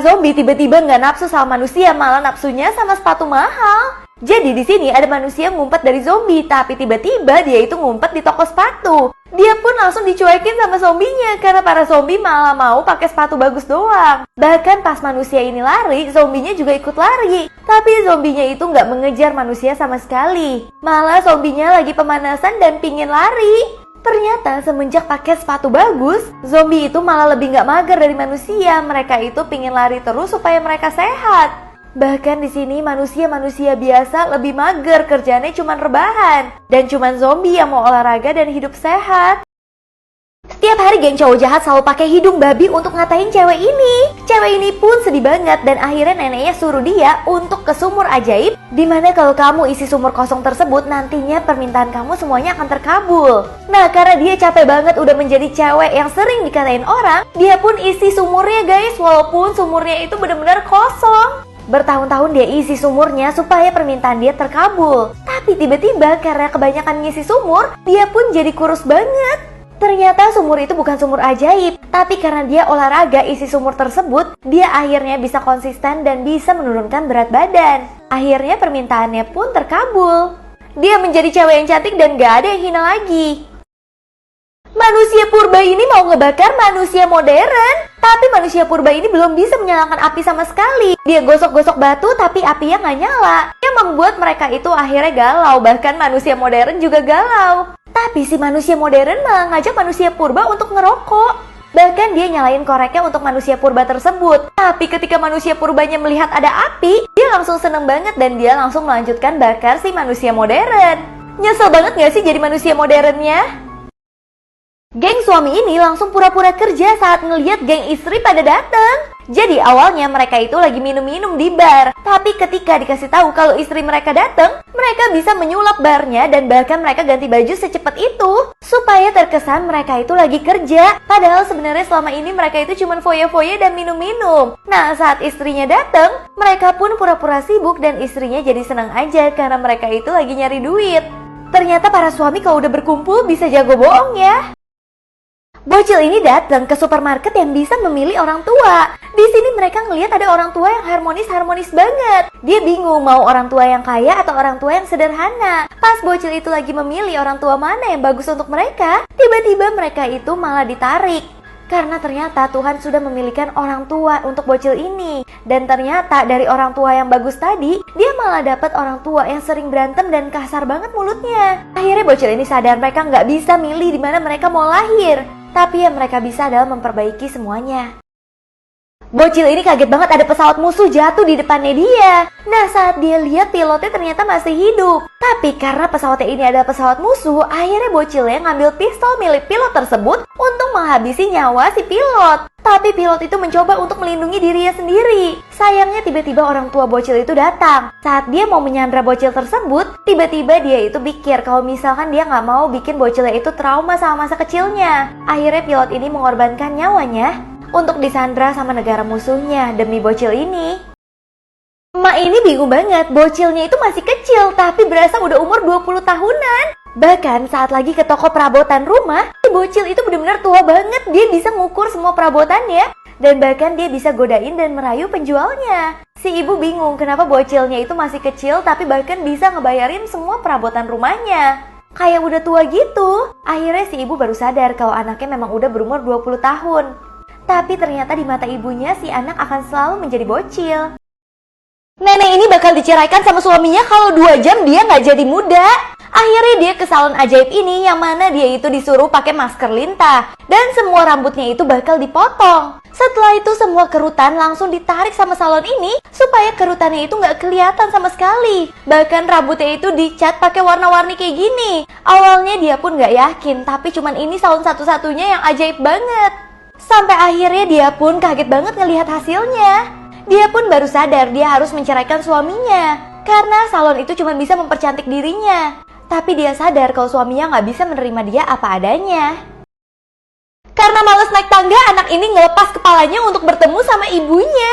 Para zombie tiba-tiba nggak nafsu sama manusia, malah nafsunya sama sepatu mahal. Jadi di sini ada manusia ngumpet dari zombie, tapi tiba-tiba dia itu ngumpet di toko sepatu. Dia pun langsung dicuekin sama zombinya karena para zombie malah mau pakai sepatu bagus doang. Bahkan pas manusia ini lari, zombinya juga ikut lari. Tapi zombinya itu nggak mengejar manusia sama sekali. Malah zombinya lagi pemanasan dan pingin lari. Ternyata semenjak pakai sepatu bagus, zombie itu malah lebih nggak mager dari manusia. Mereka itu pingin lari terus supaya mereka sehat. Bahkan di sini manusia-manusia biasa lebih mager, kerjanya cuma rebahan. Dan cuma zombie yang mau olahraga dan hidup sehat. Setiap hari geng cowok jahat selalu pakai hidung babi untuk ngatain cewek ini. Cewek ini pun sedih banget dan akhirnya neneknya suruh dia untuk ke sumur ajaib, dimana kalau kamu isi sumur kosong tersebut nantinya permintaan kamu semuanya akan terkabul. Nah karena dia capek banget udah menjadi cewek yang sering dikatain orang, dia pun isi sumurnya guys, walaupun sumurnya itu benar-benar kosong. Bertahun-tahun dia isi sumurnya supaya permintaan dia terkabul. Tapi tiba-tiba karena kebanyakan ngisi sumur, dia pun jadi kurus banget. Ternyata sumur itu bukan sumur ajaib, tapi karena dia olahraga isi sumur tersebut, dia akhirnya bisa konsisten dan bisa menurunkan berat badan. Akhirnya permintaannya pun terkabul. Dia menjadi cewek yang cantik dan gak ada yang hina lagi. Manusia purba ini mau ngebakar manusia modern, tapi manusia purba ini belum bisa menyalakan api sama sekali. Dia gosok-gosok batu tapi apinya nggak nyala, yang membuat mereka itu akhirnya galau. Bahkan manusia modern juga galau. Tapi si manusia modern malah ngajak manusia purba untuk ngerokok. Bahkan dia nyalain koreknya untuk manusia purba tersebut. Tapi ketika manusia purbanya melihat ada api, dia langsung seneng banget dan dia langsung melanjutkan bakar si manusia modern. Nyesel banget gak sih jadi manusia modernnya? Geng suami ini langsung pura-pura kerja saat ngeliat geng istri pada datang. Jadi awalnya mereka itu lagi minum-minum di bar. Tapi ketika dikasih tahu kalau istri mereka datang, mereka bisa menyulap barnya dan bahkan mereka ganti baju secepat itu supaya terkesan mereka itu lagi kerja. Padahal sebenarnya selama ini mereka itu cuma foya-foya dan minum-minum. Nah saat istrinya datang, mereka pun pura-pura sibuk dan istrinya jadi senang aja karena mereka itu lagi nyari duit. Ternyata para suami kalau udah berkumpul bisa jago bohong ya. Bocil ini datang ke supermarket yang bisa memilih orang tua. Di sini mereka ngelihat ada orang tua yang harmonis banget. Dia bingung mau orang tua yang kaya atau orang tua yang sederhana. Pas bocil itu lagi memilih orang tua mana yang bagus untuk mereka, tiba-tiba mereka itu malah ditarik. Karena ternyata Tuhan sudah memilihkan orang tua untuk bocil ini. Dan ternyata dari orang tua yang bagus tadi, dia malah dapat orang tua yang sering berantem dan kasar banget mulutnya. Akhirnya bocil ini sadar mereka nggak bisa milih di mana mereka mau lahir. Tapi yang mereka bisa adalah memperbaiki semuanya. Bocil ini kaget banget ada pesawat musuh jatuh di depannya dia. Nah saat dia lihat pilotnya ternyata masih hidup. Tapi karena pesawatnya ini adalah pesawat musuh, akhirnya bocilnya ngambil pistol milik pilot tersebut untuk menghabisi nyawa si pilot. Tapi pilot itu mencoba untuk melindungi dirinya sendiri. Sayangnya tiba-tiba orang tua bocil itu datang. Saat dia mau menyandra bocil tersebut, tiba-tiba dia itu pikir kalau misalkan dia nggak mau bikin bocilnya itu trauma sama masa kecilnya. Akhirnya pilot ini mengorbankan nyawanya untuk disandra sama negara musuhnya demi bocil ini. Emak ini bingung banget, bocilnya itu masih kecil tapi berasa udah umur 20 tahunan. Bahkan saat lagi ke toko perabotan rumah, bocil itu benar-benar tua banget. Dia bisa ngukur semua perabotannya dan bahkan dia bisa godain dan merayu penjualnya. Si ibu bingung kenapa bocilnya itu masih kecil tapi bahkan bisa ngebayarin semua perabotan rumahnya. Kayak udah tua gitu. Akhirnya si ibu baru sadar kalau anaknya memang udah berumur 20 tahun. Tapi ternyata di mata ibunya si anak akan selalu menjadi bocil. Nenek ini bakal diceraikan sama suaminya kalau 2 jam dia nggak jadi muda. Akhirnya dia ke salon ajaib ini yang mana dia itu disuruh pakai masker lintah. Dan semua rambutnya itu bakal dipotong. Setelah itu semua kerutan langsung ditarik sama salon ini supaya kerutannya itu nggak kelihatan sama sekali. Bahkan rambutnya itu dicat pakai warna-warni kayak gini. Awalnya dia pun nggak yakin, tapi cuman ini salon satu-satunya yang ajaib banget. Sampai akhirnya dia pun kaget banget ngelihat hasilnya. Dia pun baru sadar dia harus menceraikan suaminya. Karena salon itu cuma bisa mempercantik dirinya. Tapi dia sadar kalau suaminya nggak bisa menerima dia apa adanya. Karena males naik tangga, anak ini ngelepas kepalanya untuk bertemu sama ibunya.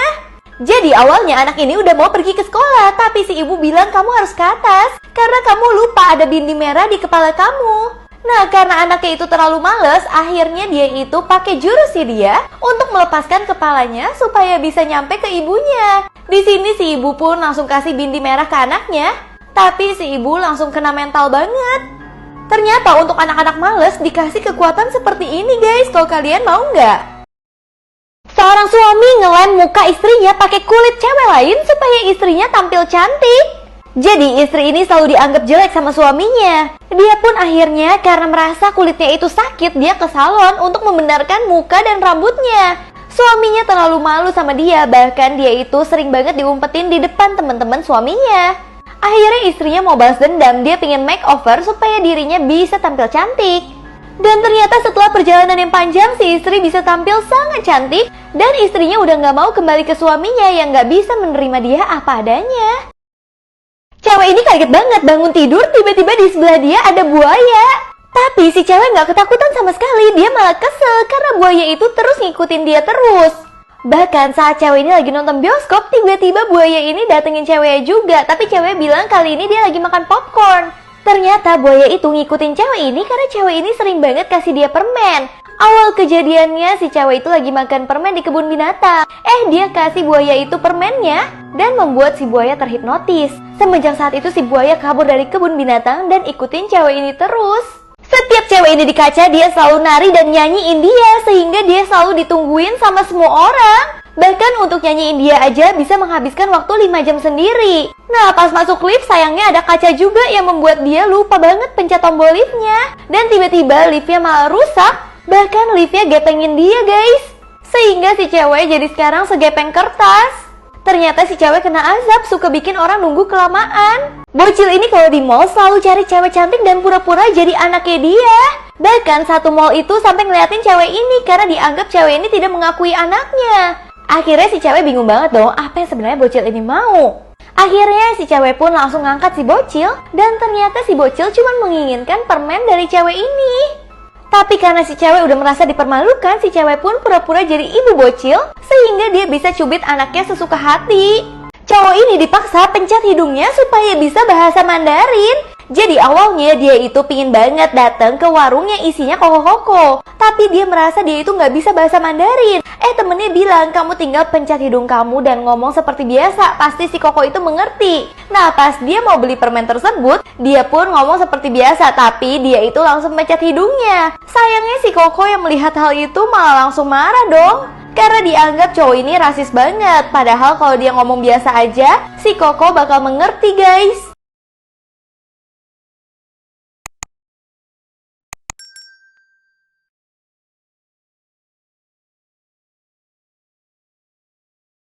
Jadi awalnya anak ini udah mau pergi ke sekolah, tapi si ibu bilang kamu harus ke atas. Karena kamu lupa ada bindi merah di kepala kamu. Nah, karena anaknya itu terlalu males, akhirnya dia itu pakai jurus si dia untuk melepaskan kepalanya supaya bisa nyampe ke ibunya. Di sini si ibu pun langsung kasih bindi merah ke anaknya, tapi si ibu langsung kena mental banget. Ternyata untuk anak-anak males dikasih kekuatan seperti ini guys, kalau kalian mau nggak? Seorang suami ngelem muka istrinya pakai kulit cewek lain supaya istrinya tampil cantik. Jadi istri ini selalu dianggap jelek sama suaminya. Dia pun akhirnya karena merasa kulitnya itu sakit, dia ke salon untuk membenarkan muka dan rambutnya. Suaminya terlalu malu sama dia, bahkan dia itu sering banget diumpetin di depan teman-teman suaminya. Akhirnya istrinya mau balas dendam, dia pengen makeover supaya dirinya bisa tampil cantik. Dan ternyata setelah perjalanan yang panjang, si istri bisa tampil sangat cantik. Dan istrinya udah gak mau kembali ke suaminya yang gak bisa menerima dia apa adanya. Cewek ini kaget banget, bangun tidur tiba-tiba di sebelah dia ada buaya. Tapi si cewek gak ketakutan sama sekali, dia malah kesel karena buaya itu terus ngikutin dia terus. Bahkan saat cewek ini lagi nonton bioskop, tiba-tiba buaya ini datengin ceweknya juga. Tapi cewek bilang kali ini dia lagi makan popcorn. Ternyata buaya itu ngikutin cewek ini karena cewek ini sering banget kasih dia permen. Awal kejadiannya si cewek itu lagi makan permen di kebun binatang. Dia kasih buaya itu permennya dan membuat si buaya terhipnotis. Semenjak saat itu si buaya kabur dari kebun binatang dan ikutin cewek ini terus. Setiap cewek ini di kaca dia selalu nari dan nyanyiin dia sehingga dia selalu ditungguin sama semua orang. Bahkan untuk nyanyiin dia aja bisa menghabiskan waktu 5 jam sendiri. Nah pas masuk lift sayangnya ada kaca juga yang membuat dia lupa banget pencet tombol liftnya. Dan tiba-tiba liftnya malah rusak. Bahkan liftnya gepengin dia guys. Sehingga si cewek jadi sekarang segepeng kertas. Ternyata si cewek kena azab, suka bikin orang nunggu kelamaan. Bocil ini kalau di mall selalu cari cewek cantik dan pura-pura jadi anaknya dia. Bahkan satu mall itu sampai ngeliatin cewek ini karena dianggap cewek ini tidak mengakui anaknya. Akhirnya si cewek bingung banget dong, apa yang sebenarnya bocil ini mau. Akhirnya si cewek pun langsung ngangkat si bocil. Dan ternyata si bocil cuma menginginkan permen dari cewek ini. Tapi karena si cewek udah merasa dipermalukan, si cewek pun pura-pura jadi ibu bocil sehingga dia bisa cubit anaknya sesuka hati. Cowok ini dipaksa pencet hidungnya supaya bisa bahasa Mandarin. Jadi awalnya dia itu pingin banget datang ke warung yang isinya koko-koko. Tapi dia merasa dia itu nggak bisa bahasa Mandarin. Temennya bilang, kamu tinggal pencet hidung kamu dan ngomong seperti biasa, pasti si koko itu mengerti. Nah pas dia mau beli permen tersebut, dia pun ngomong seperti biasa, tapi dia itu langsung pencet hidungnya. Sayangnya si koko yang melihat hal itu malah langsung marah dong. Karena dianggap cowok ini rasis banget. Padahal kalau dia ngomong biasa aja, si koko bakal mengerti guys.